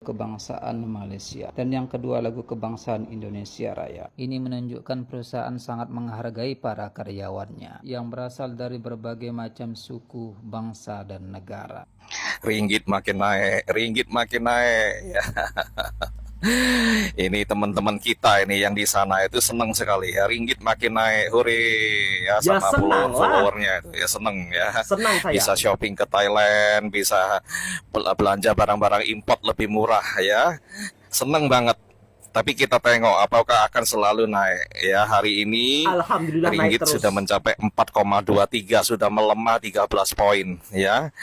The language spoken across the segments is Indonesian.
kebangsaan Malaysia, dan yang kedua lagu kebangsaan Indonesia Raya. Ini menunjukkan perusahaan sangat menghargai para karyawannya yang berasal dari berbagai macam suku, bangsa, dan negara. Ringgit makin naik, ringgit makin naik. Ya. Ini teman-teman kita ini yang di sana itu senang sekali ya, ringgit makin naik, hore ya, Ya sama senang lah, followernya itu ya seneng ya, senang bisa saya. shopping ke Thailand, bisa belanja barang-barang import lebih murah ya, seneng banget. Tapi kita tengok apakah akan selalu naik ya. Hari ini Alhamdulillah naik ringgit sudah terus. mencapai 4,23, sudah melemah 13 poin ya.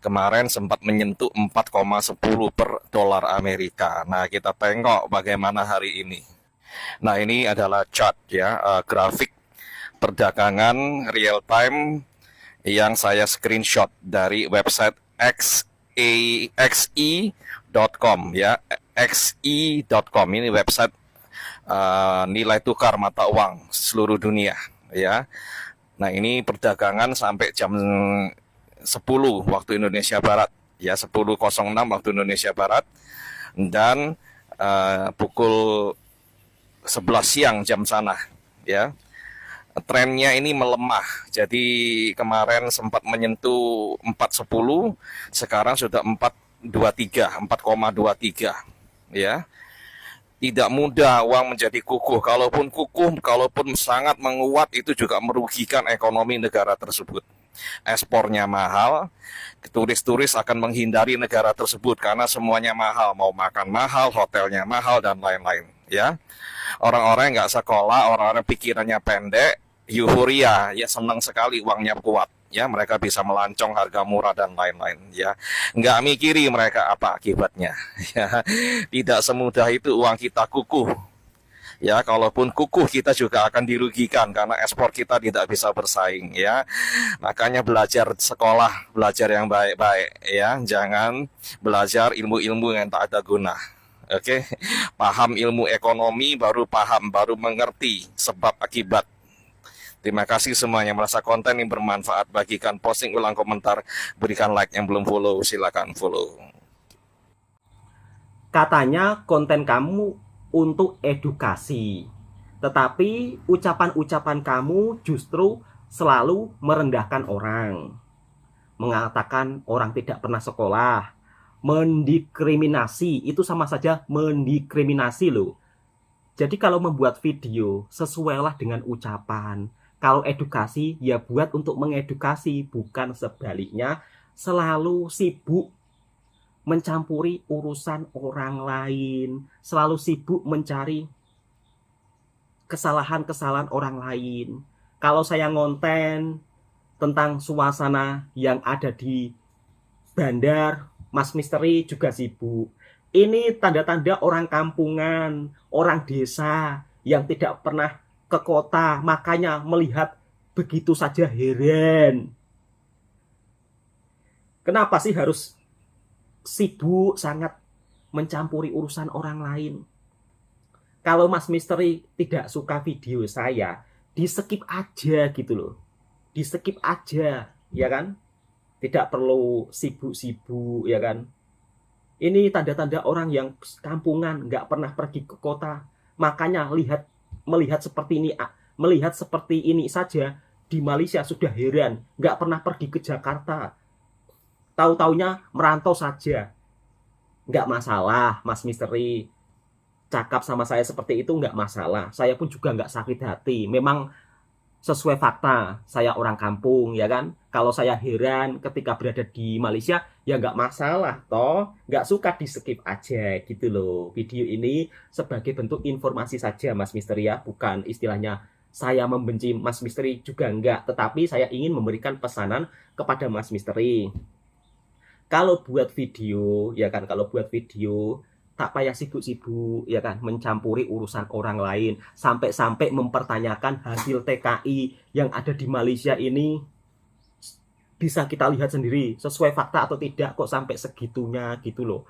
Kemarin sempat menyentuh 4,10 per dolar Amerika. Nah, kita tengok bagaimana hari ini. Nah, ini adalah chart ya, grafik perdagangan real time yang saya screenshot dari website xe.com ya, xe.com ini website nilai tukar mata uang seluruh dunia ya. Nah, ini perdagangan sampai jam 10 waktu Indonesia Barat ya, 10.06 waktu Indonesia Barat, dan pukul 11 siang jam sana ya. Trennya ini melemah. Jadi kemarin sempat menyentuh 4,10, sekarang sudah 4,23, 4,23 ya. Tidak mudah uang menjadi kukuh. Kalaupun kukuh, kalaupun sangat menguat, itu juga merugikan ekonomi negara tersebut. Ekspornya mahal, turis-turis akan menghindari negara tersebut karena semuanya mahal, mau makan mahal, hotelnya mahal, dan lain-lain ya. Orang-orang yang nggak sekolah, orang-orang pikirannya pendek, euforia ya, senang sekali uangnya kuat ya, mereka bisa melancong harga murah dan lain-lain ya, nggak mikiri mereka apa akibatnya ya. Tidak semudah itu uang kita kukuh ya, kalaupun kukuh kita juga akan dirugikan karena ekspor kita tidak bisa bersaing ya. Makanya belajar sekolah, belajar yang baik-baik ya, jangan belajar ilmu-ilmu yang tak ada guna. Oke, paham ilmu ekonomi, baru paham, baru mengerti sebab akibat. Terima kasih semua yang merasa konten yang bermanfaat, bagikan, posting, ulang komentar, berikan like. Yang belum follow silakan follow. Katanya konten kamu untuk edukasi, tetapi ucapan-ucapan kamu justru selalu merendahkan orang, mengatakan orang tidak pernah sekolah, mendiskriminasi. Itu sama saja mendiskriminasi loh. Jadi kalau membuat video, sesuailah dengan ucapan. Kalau edukasi, ya buat untuk mengedukasi, bukan sebaliknya selalu sibuk mencampuri urusan orang lain, selalu sibuk mencari kesalahan-kesalahan orang lain. Kalau saya ngonten tentang suasana yang ada di bandar, Mas Misteri juga sibuk. Ini tanda-tanda orang kampungan, orang desa yang tidak pernah ke kota, makanya melihat begitu saja heran. Kenapa sih harus sibuk sangat mencampuri urusan orang lain? Kalau Mas Misteri tidak suka video saya, di skip aja gitu loh. Di skip aja, ya kan? Tidak perlu sibuk-sibuk, ya kan? Ini tanda-tanda orang yang kampungan, nggak pernah pergi ke kota. Makanya melihat seperti ini saja di Malaysia sudah heran, nggak pernah pergi ke Jakarta. Tahu-taunya merantau saja. Nggak masalah, Mas Misteri. Cakap sama saya seperti itu nggak masalah. Saya pun juga nggak sakit hati. Memang sesuai fakta, saya orang kampung, ya kan? Kalau saya heran ketika berada di Malaysia, ya nggak masalah, toh nggak suka di skip aja gitu loh. Video ini sebagai bentuk informasi saja, Mas Misteri ya, bukan istilahnya saya membenci Mas Misteri juga enggak, tetapi saya ingin memberikan pesanan kepada Mas Misteri. Kalau buat video, ya kan, kalau buat video tak payah sibuk-sibuk, ya kan, mencampuri urusan orang lain, sampai-sampai mempertanyakan hasil TKI yang ada di Malaysia ini. Bisa kita lihat sendiri sesuai fakta atau tidak, kok sampai segitunya gitu loh.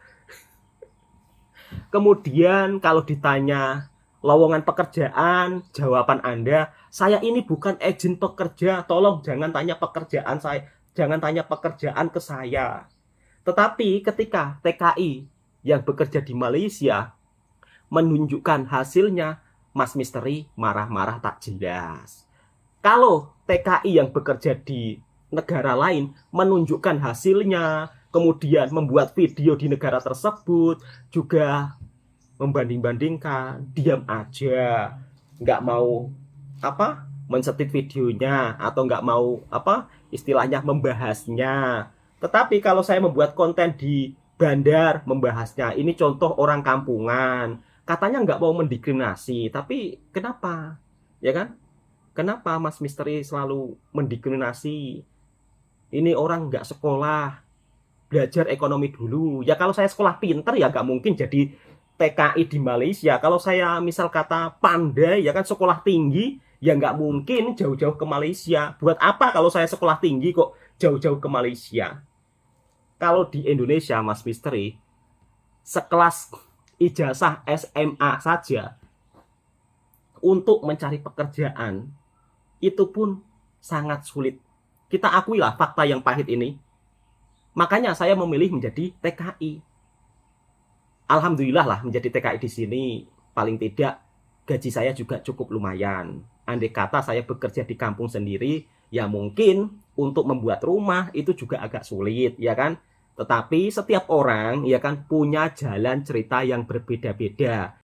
Kemudian kalau ditanya lowongan pekerjaan, jawaban Anda, saya ini bukan agen pekerja, tolong jangan tanya pekerjaan saya, jangan tanya pekerjaan ke saya. Tetapi ketika TKI yang bekerja di Malaysia menunjukkan hasilnya, Mas Misteri marah-marah tak jelas. Kalau TKI yang bekerja di negara lain menunjukkan hasilnya, kemudian membuat video di negara tersebut, juga membanding-bandingkan, diam aja, nggak mau mensetit videonya, atau nggak mau istilahnya membahasnya. Tetapi kalau saya membuat konten di bandar membahasnya, ini contoh orang kampungan, katanya nggak mau mendiskriminasi, tapi kenapa? Ya kan? Kenapa Mas Misteri selalu mendiskriminasi? Ini orang nggak sekolah, belajar ekonomi dulu. Ya kalau saya sekolah pinter ya nggak mungkin jadi TKI di Malaysia. Kalau saya misal kata pandai, ya kan sekolah tinggi, ya nggak mungkin jauh-jauh ke Malaysia. Buat apa kalau saya sekolah tinggi kok jauh-jauh ke Malaysia? Kalau di Indonesia, Mas Misteri, sekelas ijazah SMA saja untuk mencari pekerjaan itu pun sangat sulit. Kita akuilah fakta yang pahit ini. Makanya saya memilih menjadi TKI. Alhamdulillah lah menjadi TKI di sini. Paling tidak gaji saya juga cukup lumayan. Andai kata saya bekerja di kampung sendiri, ya mungkin untuk membuat rumah itu juga agak sulit, ya kan? Tetapi setiap orang ya kan punya jalan cerita yang berbeda-beda.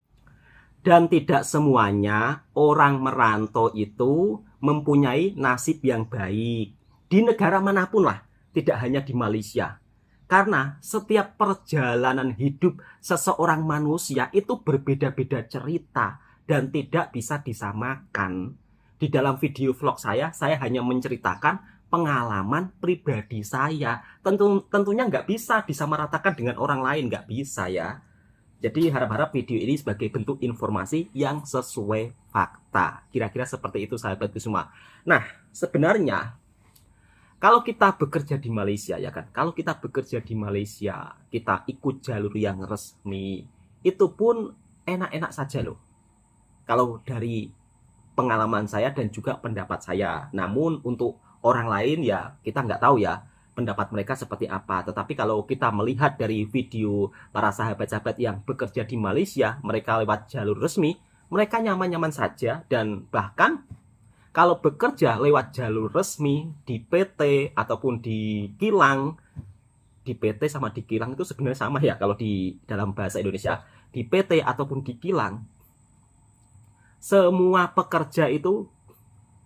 Dan tidak semuanya orang merantau itu mempunyai nasib yang baik. Di negara manapun lah, tidak hanya di Malaysia. Karena setiap perjalanan hidup seseorang manusia itu berbeda-beda cerita dan tidak bisa disamakan. Di dalam video vlog saya hanya menceritakan pengalaman pribadi saya. Tentunya nggak bisa disamaratakan dengan orang lain, nggak bisa ya. Jadi harap-harap video ini sebagai bentuk informasi yang sesuai fakta. Kira-kira seperti itu sahabatku semua. Nah, sebenarnya kalau kita bekerja di Malaysia ya kan, kalau kita bekerja di Malaysia, kita ikut jalur yang resmi, itu pun enak-enak saja loh. Kalau dari pengalaman saya dan juga pendapat saya. Namun untuk orang lain ya kita nggak tahu ya pendapat mereka seperti apa. Tetapi kalau kita melihat dari video para sahabat-sahabat yang bekerja di Malaysia, mereka lewat jalur resmi, mereka nyaman-nyaman saja. Dan bahkan kalau bekerja lewat jalur resmi di PT ataupun di kilang, di PT sama di kilang itu sebenarnya sama ya kalau di dalam bahasa Indonesia. Di PT ataupun di kilang, semua pekerja itu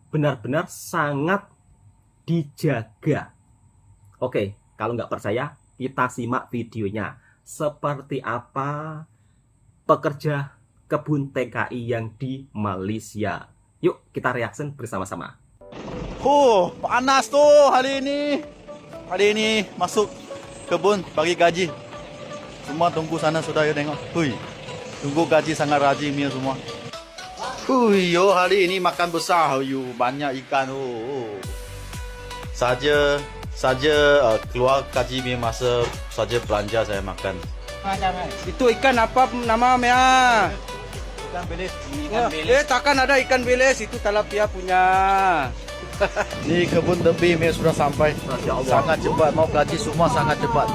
benar-benar sangat dijaga. Oke, kalau nggak percaya, kita simak videonya. Seperti apa pekerja kebun TKI yang di Malaysia. Yuk, kita reaction bersama-sama. Panas tuh hari ini. Hari ini masuk kebun bagi gaji. Semua tunggu sana sudah ya tengok. Tunggu gaji sangat rajin punya semua. Yo hari ini makan besar. Banyak ikan. Saja keluar gaji punya masa saja belanja saya makan. Itu ikan apa namanya? Ikan bilis. Takkan ada ikan bilis, itu tilapia punya. Ini kebun tepi punya sudah sampai. Sangat cepat, mau gaji semua sangat cepat.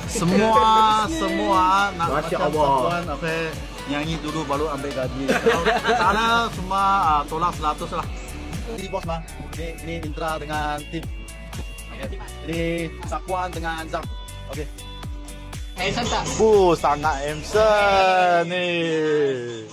Semua nak Masya macam Allah. satuan nyanyi dulu baru ambil gaji. Kalau sana semua tolak 100 lah. Ini bos mah. Ini Intra dengan tim. Ini Sakwan dengan Zak. Oke. Sangat Emson nih.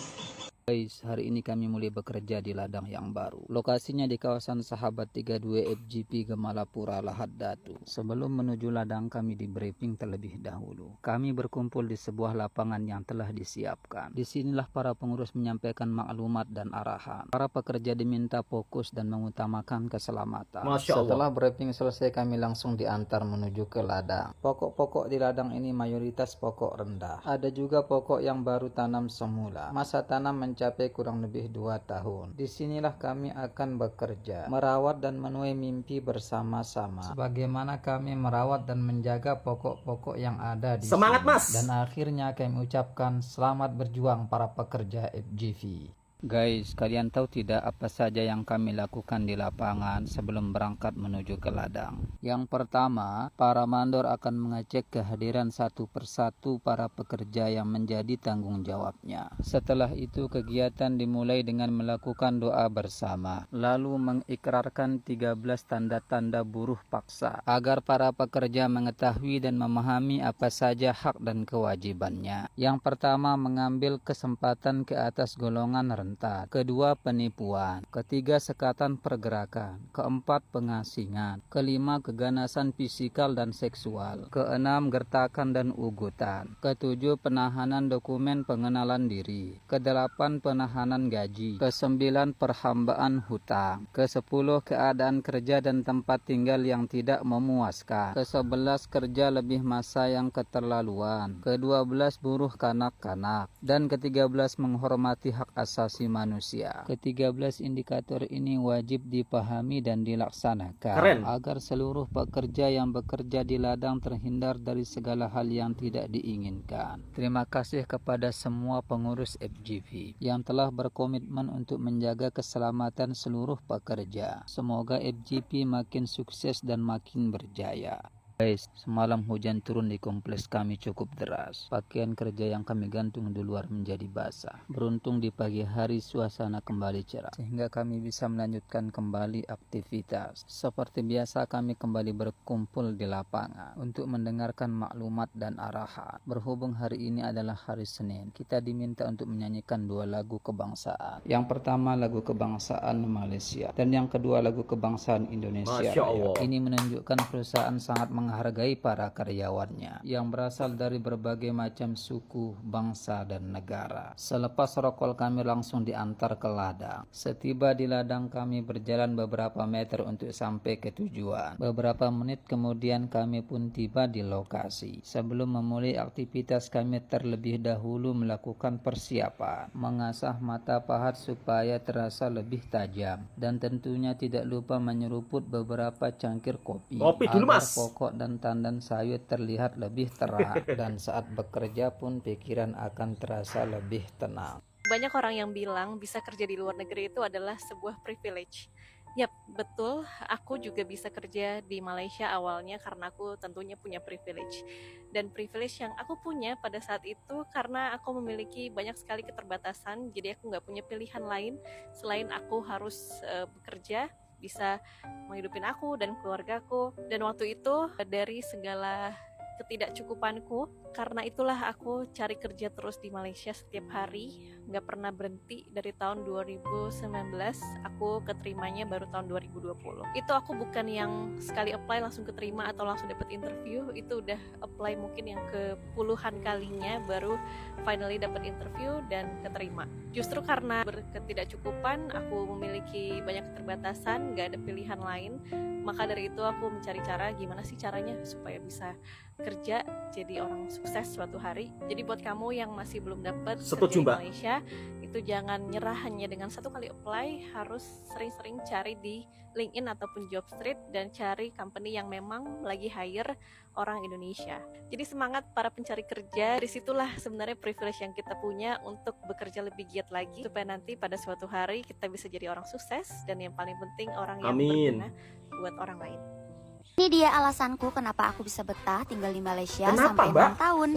Guys, hari ini kami mulai bekerja di ladang yang baru. Lokasinya di kawasan Sahabat 32 FGP Gemalapura Lahad Datu. Sebelum menuju ladang kami di briefing terlebih dahulu. Kami berkumpul di sebuah lapangan yang telah disiapkan. Disinilah para pengurus menyampaikan maklumat dan arahan. Para pekerja diminta fokus dan mengutamakan keselamatan. Masya Allah. Setelah briefing selesai kami langsung diantar menuju ke ladang. Pokok-pokok di ladang ini mayoritas pokok rendah. Ada juga pokok yang baru tanam semula. Masa tanam mencapai kurang lebih 2 tahun. Disinilah kami akan bekerja, merawat dan menuai mimpi bersama-sama. Sebagaimana kami merawat dan menjaga pokok-pokok yang ada di Semangat, sini. Mas. Dan akhirnya kami ucapkan selamat berjuang para pekerja FGV. Guys, kalian tahu tidak apa saja yang kami lakukan di lapangan sebelum berangkat menuju ke ladang? Yang pertama, para mandor akan mengecek kehadiran satu persatu para pekerja yang menjadi tanggung jawabnya. Setelah itu, kegiatan dimulai dengan melakukan doa bersama, lalu mengikrarkan 13 tanda-tanda buruh paksa, agar para pekerja mengetahui dan memahami apa saja hak dan kewajibannya. Yang pertama, mengambil kesempatan ke atas golongan rentan. Kedua, penipuan. Ketiga, sekatan pergerakan. Keempat, pengasingan. Kelima, keganasan fisikal dan seksual. Keenam, gertakan dan ugutan. Ketujuh, penahanan dokumen pengenalan diri. Kedelapan, penahanan gaji. Kesembilan, perhambaan hutang. Kesepuluh, keadaan kerja dan tempat tinggal yang tidak memuaskan. Kesebelas, kerja lebih masa yang keterlaluan. Ke-12, buruh kanak-kanak. Dan ke-13, menghormati hak asasi manusia. Ke-13 indikator ini wajib dipahami dan dilaksanakan. Keren. Agar seluruh pekerja yang bekerja di ladang terhindar dari segala hal yang tidak diinginkan. Terima kasih kepada semua pengurus FGV yang telah berkomitmen untuk menjaga keselamatan seluruh pekerja. Semoga FGV makin sukses dan makin berjaya. Guys, semalam hujan turun di kompleks kami cukup deras. Pakaian kerja yang kami gantung di luar menjadi basah. Beruntung di pagi hari suasana kembali cerah, sehingga kami bisa melanjutkan kembali aktivitas. Seperti biasa kami kembali berkumpul di lapangan untuk mendengarkan maklumat dan arahan. Berhubung hari ini adalah hari Senin, kita diminta untuk menyanyikan 2 lagu kebangsaan. Yang pertama lagu kebangsaan Malaysia, dan yang kedua lagu kebangsaan Indonesia Masya Raya. Allah. Ini menunjukkan perusahaan sangat menghargai para karyawannya yang berasal dari berbagai macam suku, bangsa, dan negara. Selepas rokol kami langsung diantar ke ladang. Setiba di ladang kami berjalan beberapa meter untuk sampai ke tujuan. Beberapa menit kemudian kami pun tiba di lokasi. Sebelum memulai aktivitas kami terlebih dahulu melakukan persiapan, mengasah mata pahat supaya terasa lebih tajam, dan tentunya tidak lupa menyeruput beberapa cangkir kopi. Kopi dulu, agar Mas. pokok dan tandan sayur terlihat lebih terang, dan saat bekerja pun pikiran akan terasa lebih tenang. Banyak orang yang bilang bisa kerja di luar negeri itu adalah sebuah privilege. Yap, betul. Aku juga bisa kerja di Malaysia awalnya karena aku tentunya punya privilege. Dan privilege yang aku punya pada saat itu karena aku memiliki banyak sekali keterbatasan, jadi aku nggak punya pilihan lain selain aku harus bekerja, bisa menghidupin aku dan keluargaku. Dan waktu itu dari segala ketidakcukupanku, karena itulah aku cari kerja terus di Malaysia setiap hari, nggak pernah berhenti. Dari tahun 2019 aku keterimanya baru tahun 2020. Itu aku bukan yang sekali apply langsung keterima atau langsung dapat interview, itu udah apply mungkin yang ke puluhan kalinya baru finally dapat interview dan keterima. Justru karena berketidakcukupan, aku memiliki banyak keterbatasan, nggak ada pilihan lain, maka dari itu aku mencari cara gimana sih caranya supaya bisa kerja jadi orang sukses suatu hari. Jadi buat kamu yang masih belum dapat kerja di Malaysia, itu jangan nyerah hanya dengan satu kali apply, harus sering-sering cari di LinkedIn ataupun Jobstreet dan cari company yang memang lagi hire orang Indonesia. Jadi semangat para pencari kerja, disitulah sebenarnya privilege yang kita punya untuk bekerja lebih giat lagi supaya nanti pada suatu hari kita bisa jadi orang sukses dan yang paling penting orang yang berguna buat orang lain. Ini dia alasanku kenapa aku bisa betah tinggal di Malaysia. Kenapa, sampai Mbak? 6 tahun.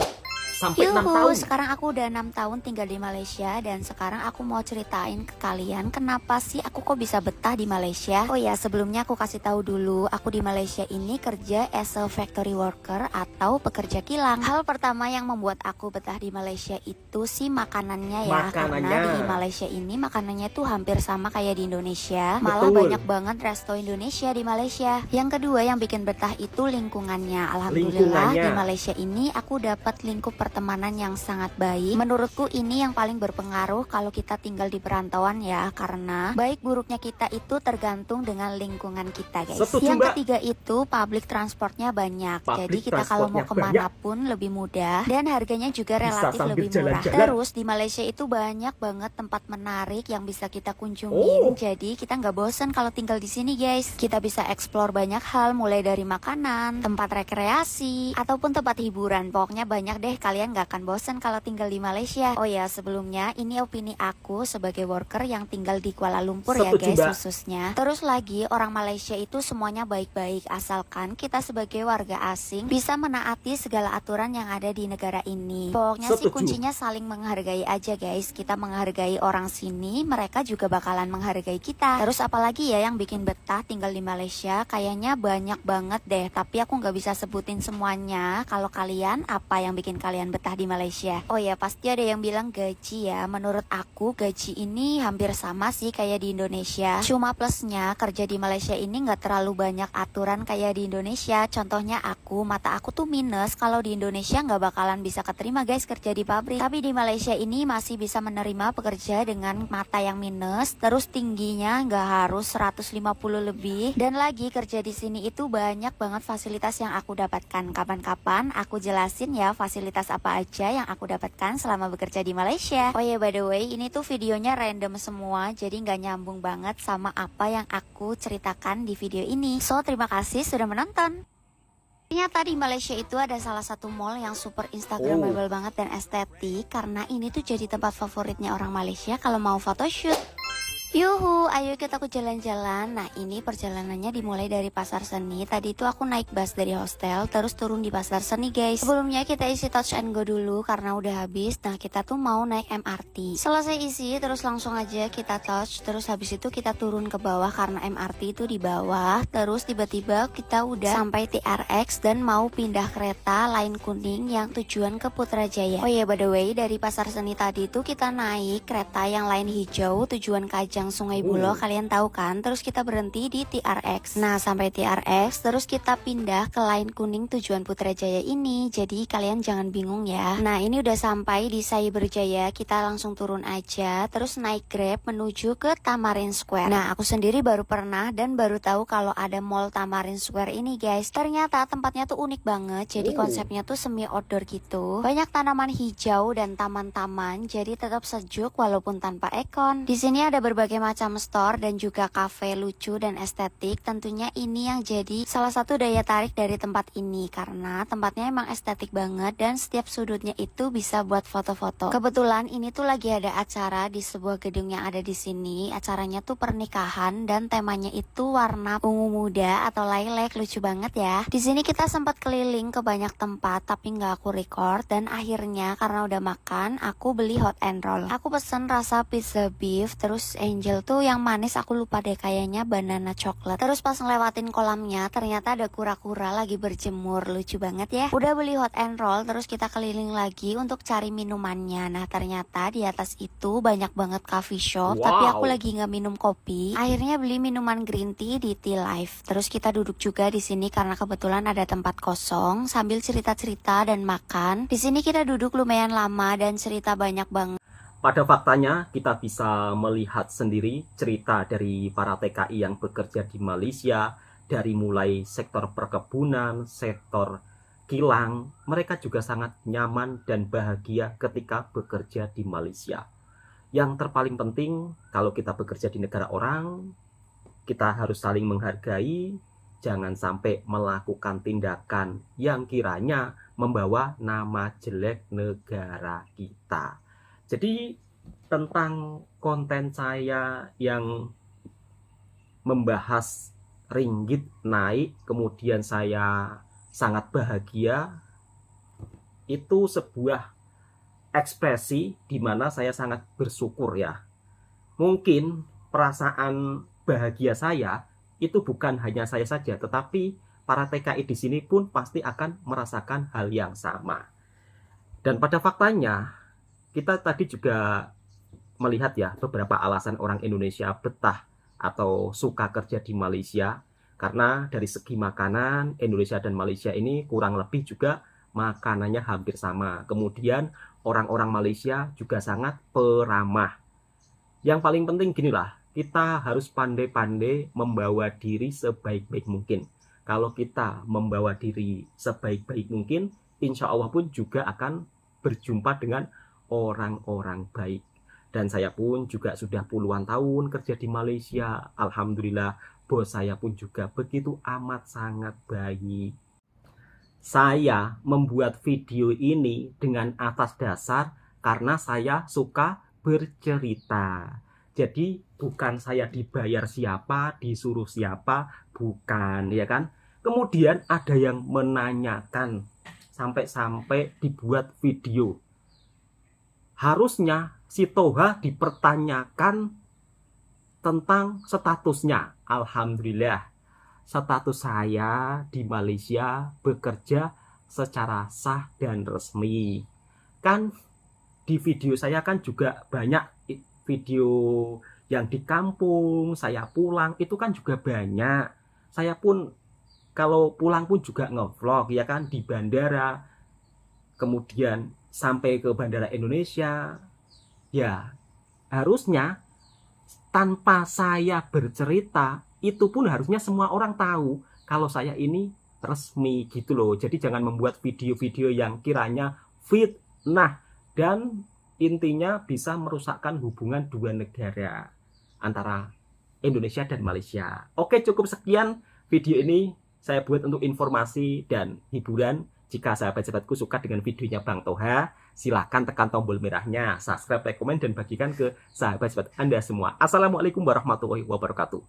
Sampai 6 tahun. Sekarang aku udah 6 tahun tinggal di Malaysia. Dan sekarang aku mau ceritain ke kalian kenapa sih aku kok bisa betah di Malaysia. Oh ya, sebelumnya aku kasih tahu dulu, aku di Malaysia ini kerja as a factory worker atau pekerja kilang. Hal pertama yang membuat aku betah di Malaysia itu sih makanannya ya. Karena di Malaysia ini makanannya tuh hampir sama kayak di Indonesia. Malah banyak banget resto Indonesia di Malaysia. Yang kedua yang bikin betah itu lingkungannya. Alhamdulillah di Malaysia ini aku dapat lingkup pertemanan yang sangat baik. Menurutku ini yang paling berpengaruh kalau kita tinggal di perantauan ya, karena baik buruknya kita itu tergantung dengan lingkungan kita, guys. Yang ketiga itu public transportnya banyak. Jadi kita kalau mau kemana pun lebih mudah dan harganya juga relatif lebih murah. Terus di Malaysia itu banyak banget tempat menarik yang bisa kita kunjungin. Jadi kita nggak bosan kalau tinggal di sini, guys. Kita bisa explore banyak hal, mulai dari makanan, tempat rekreasi, ataupun tempat hiburan. Pokoknya banyak deh kalian kalian gak akan bosen kalau tinggal di Malaysia. Oh ya, sebelumnya ini opini aku sebagai worker yang tinggal di Kuala Lumpur ya Setuju, guys Mbak. khususnya. Terus lagi orang Malaysia itu semuanya baik-baik asalkan kita sebagai warga asing bisa menaati segala aturan yang ada di negara ini. Pokoknya sih Setuju. kuncinya saling menghargai aja guys. Kita menghargai orang sini, mereka juga bakalan menghargai kita. Terus apalagi ya yang bikin betah tinggal di Malaysia? Kayaknya banyak banget deh, tapi aku nggak bisa sebutin semuanya. Kalau kalian, apa yang bikin kalian betah di Malaysia? Oh ya, pasti ada yang bilang gaji ya. Menurut aku gaji ini hampir sama sih kayak di Indonesia. Cuma plusnya kerja di Malaysia ini nggak terlalu banyak aturan kayak di Indonesia. Contohnya mata aku tuh minus. Kalau di Indonesia nggak bakalan bisa keterima guys kerja di pabrik. Tapi di Malaysia ini masih bisa menerima pekerja dengan mata yang minus. Terus tingginya nggak harus 150 lebih. Dan lagi kerja di sini itu banyak banget fasilitas yang aku dapatkan. Kapan-kapan aku jelasin ya fasilitas apa aja yang aku dapatkan selama bekerja di Malaysia. Oh ya, by the way, ini tuh videonya random semua, jadi nggak nyambung banget sama apa yang aku ceritakan di video ini. So, terima kasih sudah menonton. Ternyata di Malaysia itu ada salah satu mall yang super instagramable banget dan estetik, karena ini tuh jadi tempat favoritnya orang Malaysia kalau mau photoshoot. Yuhu, ayo kita ke jalan-jalan. Nah, ini perjalanannya dimulai dari Pasar Seni. Tadi itu aku naik bus dari hostel, terus turun di Pasar Seni guys. Sebelumnya kita isi touch and go dulu karena udah habis. Nah, kita tuh mau naik MRT. Selesai isi, terus langsung aja kita touch. Terus habis itu kita turun ke bawah karena MRT itu di bawah. Terus tiba-tiba kita udah sampai TRX dan mau pindah kereta Line Kuning yang tujuan ke Putrajaya. Oh iya, by the way, dari Pasar Seni tadi itu kita naik kereta yang Line Hijau tujuan Kajang Sungai Buloh, kalian tahu kan? Terus kita berhenti di TRX. Nah, sampai TRX terus kita pindah ke Line Kuning tujuan Putrajaya ini. Jadi kalian jangan bingung ya. Nah, ini udah sampai di Cyberjaya, kita langsung turun aja terus naik Grab menuju ke Tamarin Square. Nah, aku sendiri baru pernah dan baru tahu kalau ada mall Tamarin Square ini guys. Ternyata tempatnya tuh unik banget. Jadi konsepnya tuh semi outdoor gitu. Banyak tanaman hijau dan taman-taman, jadi tetap sejuk walaupun tanpa aircon. Di sini ada berbagai macam store dan juga cafe lucu dan estetik. Tentunya ini yang jadi salah satu daya tarik dari tempat ini karena tempatnya emang estetik banget dan setiap sudutnya itu bisa buat foto-foto. Kebetulan ini tuh lagi ada acara di sebuah gedung yang ada di sini. Acaranya tuh pernikahan dan temanya itu warna ungu muda atau lilac, lucu banget ya. Di sini kita sempat keliling ke banyak tempat tapi nggak aku record dan akhirnya karena udah makan aku beli hot and roll. Aku pesen rasa pizza beef terus Angel tuh yang manis, aku lupa deh kayaknya banana coklat. Terus pas ngelewatin kolamnya ternyata ada kura-kura lagi berjemur, lucu banget ya. Udah beli hot and roll terus kita keliling lagi untuk cari minumannya. Nah, ternyata di atas itu banyak banget coffee shop, tapi aku lagi nggak minum kopi. Akhirnya beli minuman green tea di Tea Life. Terus kita duduk juga di sini karena kebetulan ada tempat kosong sambil cerita-cerita dan makan. Di sini kita duduk lumayan lama dan cerita banyak banget. Pada faktanya, kita bisa melihat sendiri cerita dari para TKI yang bekerja di Malaysia, dari mulai sektor perkebunan, sektor kilang. Mereka juga sangat nyaman dan bahagia ketika bekerja di Malaysia. Yang terpaling penting, kalau kita bekerja di negara orang, kita harus saling menghargai, jangan sampai melakukan tindakan yang kiranya membawa nama jelek negara kita. Jadi tentang konten saya yang membahas ringgit naik, kemudian saya sangat bahagia, itu sebuah ekspresi di mana saya sangat bersyukur ya. Mungkin perasaan bahagia saya itu bukan hanya saya saja, tetapi para TKI di sini pun pasti akan merasakan hal yang sama. Dan pada faktanya, kita tadi juga melihat ya beberapa alasan orang Indonesia betah atau suka kerja di Malaysia. Karena dari segi makanan, Indonesia dan Malaysia ini kurang lebih juga makanannya hampir sama. Kemudian orang-orang Malaysia juga sangat peramah. Yang paling penting ginilah, kita harus pandai-pandai membawa diri sebaik-baik mungkin. Kalau kita membawa diri sebaik-baik mungkin, insya Allah pun juga akan berjumpa dengan orang-orang baik. Dan saya pun juga sudah puluhan tahun kerja di Malaysia. Alhamdulillah, bos saya pun juga begitu amat sangat baik. Saya membuat video ini dengan atas dasar karena saya suka bercerita. Jadi bukan saya dibayar siapa, disuruh siapa, bukan, ya kan? Kemudian ada yang menanyakan sampai-sampai dibuat video. Harusnya si Toha dipertanyakan tentang statusnya. Alhamdulillah, status saya di Malaysia bekerja secara sah dan resmi. Kan di video saya kan juga banyak video yang di kampung, saya pulang, itu kan juga banyak. Saya pun kalau pulang pun juga ngevlog, ya kan, di bandara. Kemudian sampai ke bandara Indonesia. Ya, harusnya tanpa saya bercerita, itu pun harusnya semua orang tahu kalau saya ini resmi gitu loh. Jadi jangan membuat video-video yang kiranya fitnah dan intinya bisa merusakkan hubungan dua negara antara Indonesia dan Malaysia. Oke, cukup sekian video ini saya buat untuk informasi dan hiburan. Jika sahabat-sahabatku suka dengan videonya Bang Toha, silahkan tekan tombol merahnya, subscribe, like, komen, dan bagikan ke sahabat-sahabat Anda semua. Assalamualaikum warahmatullahi wabarakatuh.